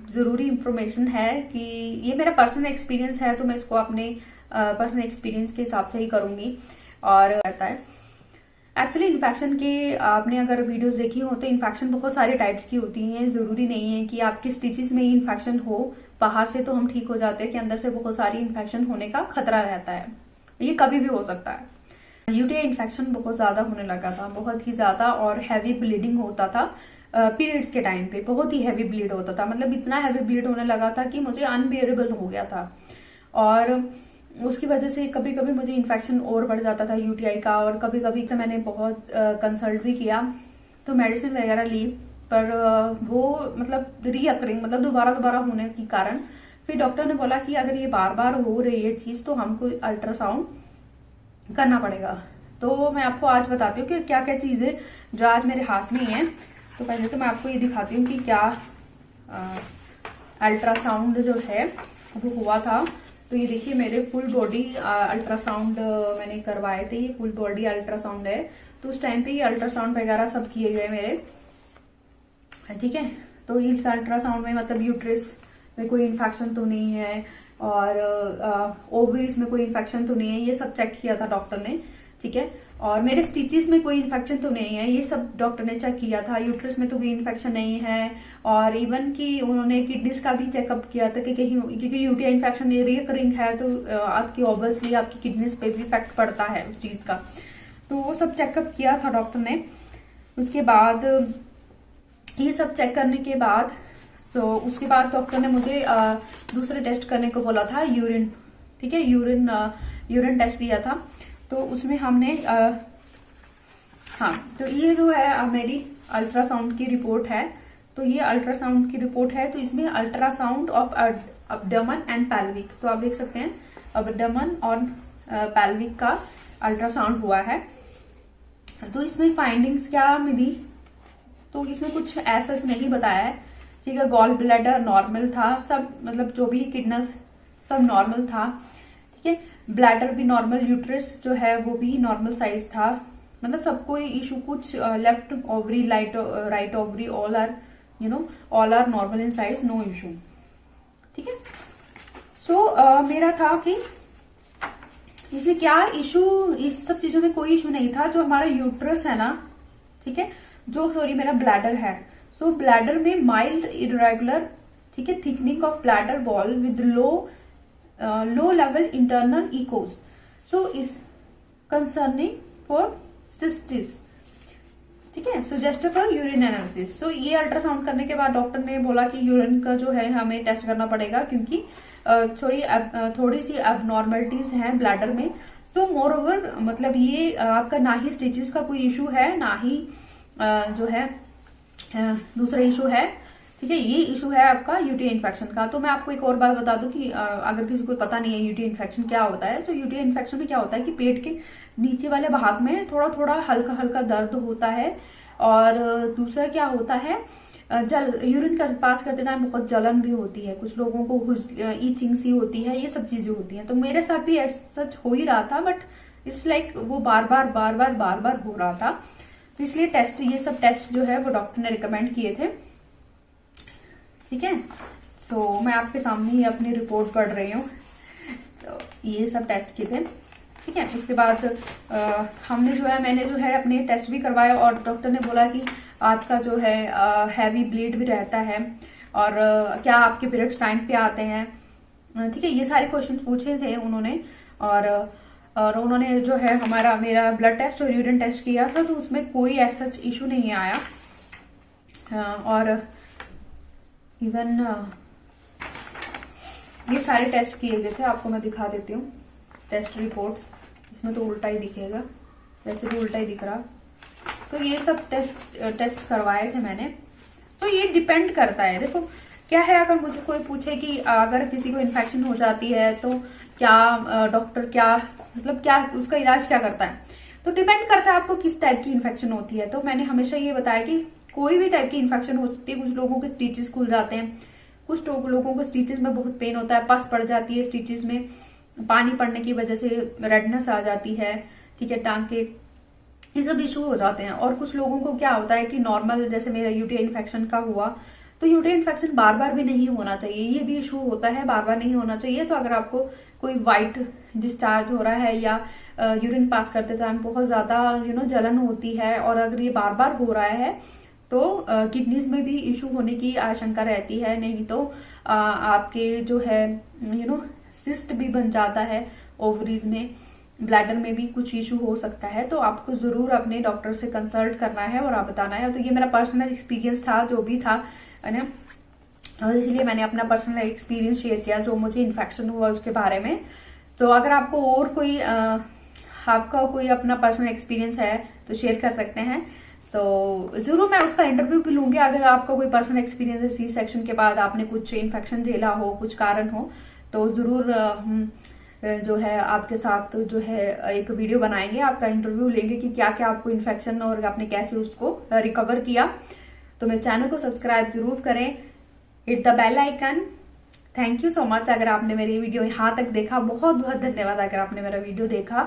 ज़रूरी इंफॉर्मेशन है कि ये मेरा पर्सनल एक्सपीरियंस है, तो मैं इसको अपने पर्सनल एक्सपीरियंस के हिसाब से ही करूँगी। और रहता है एक्चुअली इन्फेक्शन के, आपने अगर वीडियोस देखी हो तो इन्फेक्शन बहुत सारे टाइप्स की होती हैं। ज़रूरी नहीं है कि आपके स्टिचेस में ही इन्फेक्शन हो, बाहर से तो हम ठीक हो जाते हैं कि अंदर से बहुत सारी इन्फेक्शन होने का खतरा रहता है। ये कभी भी हो सकता है। यूटीआई इन्फेक्शन बहुत ज़्यादा होने लगा था, बहुत ही ज़्यादा, और हैवी ब्लीडिंग होता था पीरियड्स के टाइम पे। बहुत ही हैवी ब्लीड होता था, मतलब इतना हैवी ब्लीड होने लगा था कि मुझे अनबियरेबल हो गया था। और उसकी वजह से कभी कभी मुझे इन्फेक्शन और बढ़ जाता था यूटीआई का। और कभी कभी से मैंने बहुत कंसल्ट भी किया, तो मेडिसिन वगैरह ली, पर वो मतलब रीअकरिंग, मतलब दोबारा होने के कारण फिर डॉक्टर ने बोला कि अगर ये बार बार हो रही है चीज़ तो हमको अल्ट्रासाउंड करना पड़ेगा। तो मैं आपको आज बताती हूँ कि क्या क्या चीज़ें जो आज मेरे हाथ में है। तो पहले तो मैं आपको ये दिखाती हूँ कि क्या अल्ट्रासाउंड जो है वो हुआ था। तो ये देखिए मेरे फुल बॉडी अल्ट्रासाउंड मैंने करवाए थे, ये फुल बॉडी अल्ट्रासाउंड है। तो उस टाइम पे ये अल्ट्रासाउंड वगैरह सब किए गए मेरे, ठीक है। तो इस अल्ट्रासाउंड में मतलब यूट्रस में कोई इन्फेक्शन तो नहीं है, और ओवरीज में कोई इन्फेक्शन तो नहीं है, ये सब चेक किया था डॉक्टर ने, ठीक है। और मेरे स्टिचेस में कोई इन्फेक्शन तो नहीं है, ये सब डॉक्टर ने चेक किया था। यूट्रस में तो कोई इन्फेक्शन नहीं है, और इवन कि उन्होंने किडनीज का भी चेकअप किया था कि कहीं, क्योंकि यूटीआई इन्फेक्शन रिकरिंग है तो आपकी ऑब्वियसली आपकी किडनीज पे भी इफेक्ट पड़ता है उस चीज का। तो वो सब चेकअप किया था डॉक्टर ने। उसके बाद ये सब चेक करने के बाद, तो उसके बाद डॉक्टर ने मुझे दूसरे टेस्ट करने को बोला था, यूरिन, ठीक है। यूरिन टेस्ट दिया था। तो उसमें हमने हाँ, तो ये जो है मेरी अल्ट्रासाउंड की रिपोर्ट है। तो ये अल्ट्रासाउंड की रिपोर्ट है, तो इसमें ultrasound of abdomen and pelvic, तो आप देख सकते हैं अब्डोमेन और पैल्विक का अल्ट्रासाउंड हुआ है। तो इसमें फाइंडिंग्स क्या मिली, तो इसमें कुछ ऐसा नहीं बताया है, ठीक है। गॉल ब्लैडर नॉर्मल था, सब मतलब जो भी किडनीज सब नॉर्मल था, ठीक है। ब्लैडर भी नॉर्मल, यूट्रस जो है वो भी नॉर्मल साइज था, मतलब सब कोई इशू, कुछ left ovary right ovary all are all are normal in size, no issue, ठीक है। सो मेरा था कि इसमें क्या इशू, इस सब चीजों में कोई इशू नहीं था। जो हमारा यूट्रस है ना, ठीक है, जो सॉरी मेरा ब्लैडर है, सो ब्लैडर में माइल्ड इरेगुलर, ठीक है, thickening of bladder wall with low level internal echoes, so is concerning for cystitis, ठीक है, suggest for urine analysis. So ये अल्ट्रासाउंड करने के बाद डॉक्टर ने बोला कि यूरिन का जो है हमें टेस्ट करना पड़ेगा, क्योंकि थोड़ी सी एबनॉर्मलिटीज हैं ब्लैडर में। तो मोर ओवर मतलब ये आपका ना ही स्टिचेस का कोई इशू है, ना ही जो है दूसरा इशू है, ठीक है। ये इशू है आपका यूटीआई इन्फेक्शन का। तो मैं आपको एक और बात बता दूं कि अगर किसी को पता नहीं है यूटीआई इन्फेक्शन क्या होता है, तो यूटीआई इन्फेक्शन में क्या होता है कि पेट के नीचे वाले भाग में थोड़ा थोड़ा हल्का हल्का दर्द होता है, और दूसरा क्या होता है, यूरिन का पास करते टाइम बहुत जलन भी होती है, कुछ लोगों को ईचिंग सी होती है, ये सब चीजें होती हैं। तो मेरे साथ भी सच हो ही रहा था, बट इट्स लाइक वो बार बार हो रहा था। तो इसलिए टेस्ट, ये सब टेस्ट जो है वो डॉक्टर ने रिकमेंड किए थे, ठीक है। सो मैं आपके सामने ही अपनी रिपोर्ट पढ़ रही हूँ। तो ये सब टेस्ट किए थे, ठीक है। उसके बाद हमने जो है, मैंने जो है अपने टेस्ट भी करवाए, और डॉक्टर ने बोला कि आपका जो है हैवी ब्लीड भी रहता है, और क्या आपके पीरियड्स टाइम पे आते हैं, ठीक है। ये सारे क्वेश्चन पूछे थे उन्होंने, और उन्होंने जो है मेरा ब्लड टेस्ट और यूरिन टेस्ट किया था, तो उसमें कोई ऐसा इशू नहीं आया। और इवन ये सारे टेस्ट किए गए थे, आपको मैं दिखा देती हूँ टेस्ट रिपोर्ट्स। इसमें तो उल्टा ही दिखेगा, वैसे भी उल्टा ही दिख रहा। तो ये सब टेस्ट करवाए थे मैंने। तो ये डिपेंड करता है, देखो क्या है, अगर मुझे कोई पूछे कि अगर किसी को इन्फेक्शन हो जाती है तो क्या डॉक्टर क्या मतलब क्या उसका इलाज क्या करता है, तो डिपेंड करता है आपको किस टाइप की इन्फेक्शन होती है। तो मैंने हमेशा ये बताया कि कोई भी टाइप की इन्फेक्शन हो सकती है। कुछ लोगों के स्टिचेस खुल जाते हैं, कुछ लोगों को स्टिचेस में बहुत पेन होता है, पस पड़ जाती है स्टिचेस में, पानी पड़ने की वजह से रेडनेस आ जाती है, ठीक है, टांके, ये सब इशू हो जाते हैं। और कुछ लोगों को क्या होता है कि नॉर्मल, जैसे मेरा यूटीआई इन्फेक्शन का हुआ, तो यूरिन इन्फेक्शन बार बार भी नहीं होना चाहिए, ये भी इशू होता है, बार बार नहीं होना चाहिए। तो अगर आपको कोई वाइट डिस्चार्ज हो रहा है या यूरिन पास करते टाइम बहुत ज्यादा जलन होती है और अगर ये बार बार हो रहा है तो किडनीज में भी इशू होने की आशंका रहती है। नहीं तो आपके जो है सिस्ट भी बन जाता है ओवरीज में, ब्लैडर में भी कुछ इशू हो सकता है। तो आपको जरूर अपने डॉक्टर से कंसल्ट करना है और आप बताना है। तो ये मेरा पर्सनल एक्सपीरियंस था जो भी था, है ना, और इसलिए मैंने अपना पर्सनल एक्सपीरियंस शेयर किया जो मुझे इन्फेक्शन हुआ उसके बारे में। तो अगर आपको और कोई आपका कोई अपना पर्सनल एक्सपीरियंस है तो शेयर कर सकते हैं, तो जरूर मैं उसका इंटरव्यू भी लूंगी। अगर आपका कोई पर्सनल एक्सपीरियंस है, सी सेक्शन के बाद आपने कुछ इन्फेक्शन झेला हो, कुछ कारण हो, तो जरूर जो है आपके साथ जो है एक वीडियो बनाएंगे, आपका इंटरव्यू लेंगे कि क्या क्या आपको इन्फेक्शन और आपने कैसे उसको रिकवर किया। तो मेरे चैनल को सब्सक्राइब जरूर करें, hit the bell icon. Thank you so much. अगर आपने मेरी वीडियो यहाँ तक देखा, बहुत बहुत धन्यवाद अगर आपने मेरा वीडियो देखा।